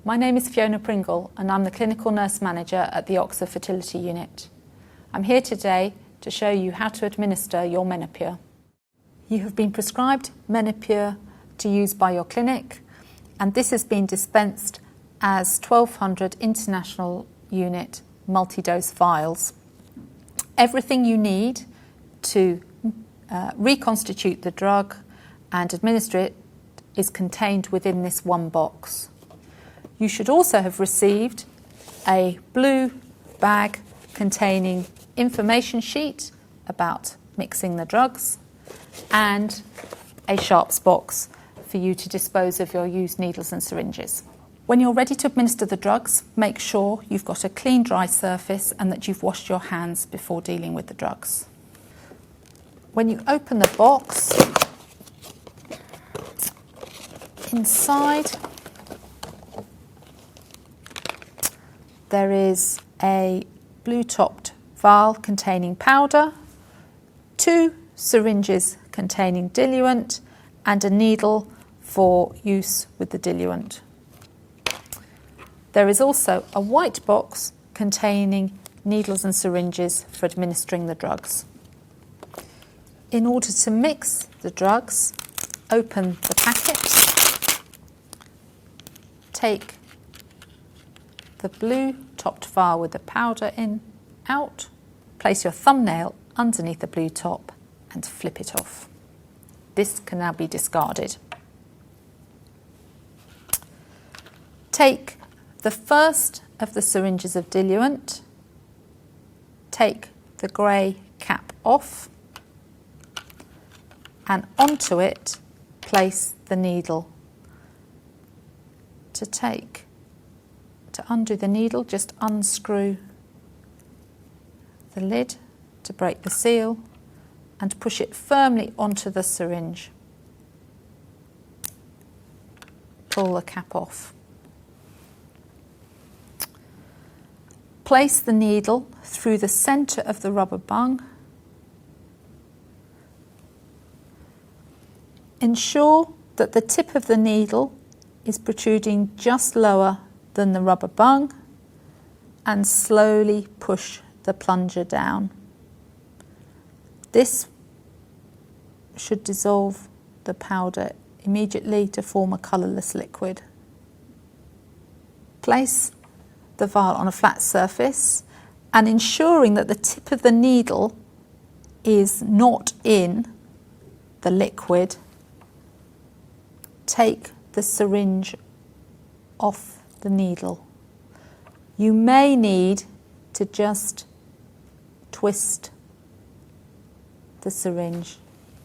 My name is Fiona Pringle and I'm the Clinical Nurse Manager at the Oxford Fertility Unit. I'm here today to show you how to administer your Menopur. You have been prescribed Menopur to use by your clinic, and this has been dispensed as 1200 international unit multi-dose vials. Everything you need to reconstitute the drug and administer it is contained within this one box. You should also have received a blue bag containing information sheet about mixing the drugs and a sharps box for you to dispose of your used needles and syringes. When you're ready to administer the drugs, make sure you've got a clean, dry surface and that you've washed your hands before dealing with the drugs. When you open the box, inside there is a blue-topped vial containing powder, 2 syringes containing diluent, and a needle for use with the diluent. There is also a white box containing needles and syringes for administering the drugs. In order to mix the drugs, open the packet, take the blue topped vial with the powder out, place your thumbnail underneath the blue top and flip it off. This can now be discarded. Take the first of the syringes of diluent, take the grey cap off, and onto it place the needle. To undo the needle, just unscrew the lid to break the seal and push it firmly onto the syringe. Pull the cap off. Place the needle through the centre of the rubber bung. Ensure that the tip of the needle is protruding just lower than the rubber bung and slowly push the plunger down. This should dissolve the powder immediately to form a colourless liquid. Place the vial on a flat surface and ensuring that the tip of the needle is not in the liquid, take the syringe off the needle. You may need to just twist the syringe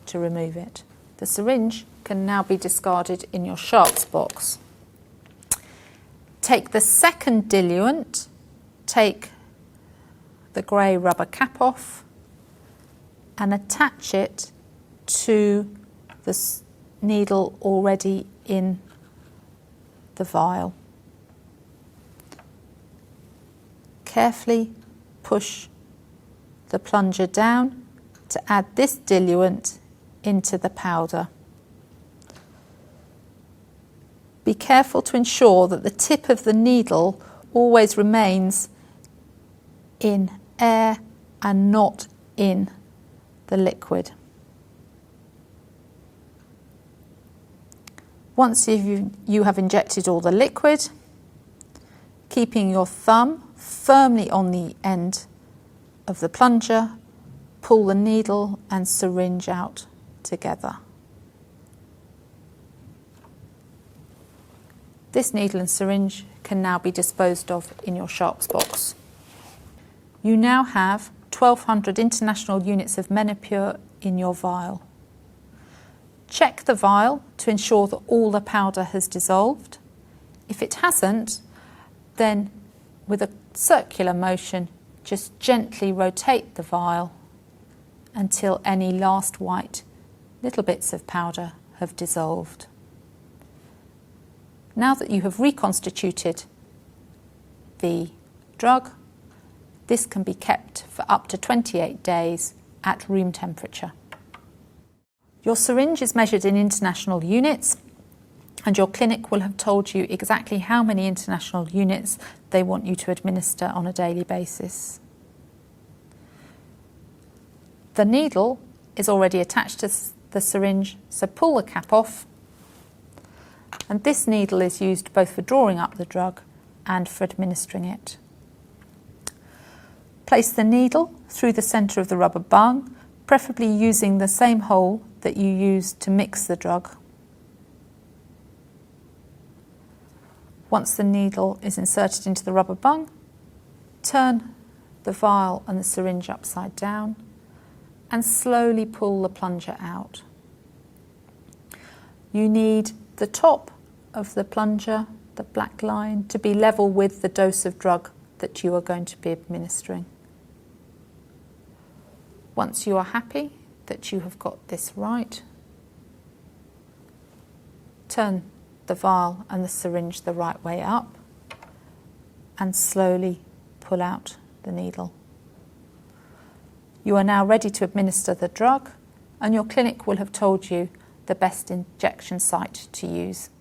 to remove it. The syringe can now be discarded in your sharps box. Take the second diluent, take the grey rubber cap off and attach it to the needle already in the vial. Carefully push the plunger down to add this diluent into the powder. Be careful to ensure that the tip of the needle always remains in air and not in the liquid. Once you have injected all the liquid, keeping your thumb firmly on the end of the plunger, pull the needle and syringe out together. This needle and syringe can now be disposed of in your sharps box. You now have 1200 international units of Menopur in your vial. Check the vial to ensure that all the powder has dissolved. If it hasn't, then with a circular motion, just gently rotate the vial until any last white little bits of powder have dissolved. Now that you have reconstituted the drug, this can be kept for up to 28 days at room temperature. Your syringe is measured in international units and your clinic will have told you exactly how many international units they want you to administer on a daily basis. The needle is already attached to the syringe, so pull the cap off, and this needle is used both for drawing up the drug and for administering it. Place the needle through the centre of the rubber bung, preferably using the same hole that you used to mix the drug. Once the needle is inserted into the rubber bung, turn the vial and the syringe upside down and slowly pull the plunger out. You need the top of the plunger, the black line, to be level with the dose of drug that you are going to be administering. Once you are happy that you have got this right, turn the vial and the syringe the right way up and slowly pull out the needle. You are now ready to administer the drug, and your clinic will have told you the best injection site to use.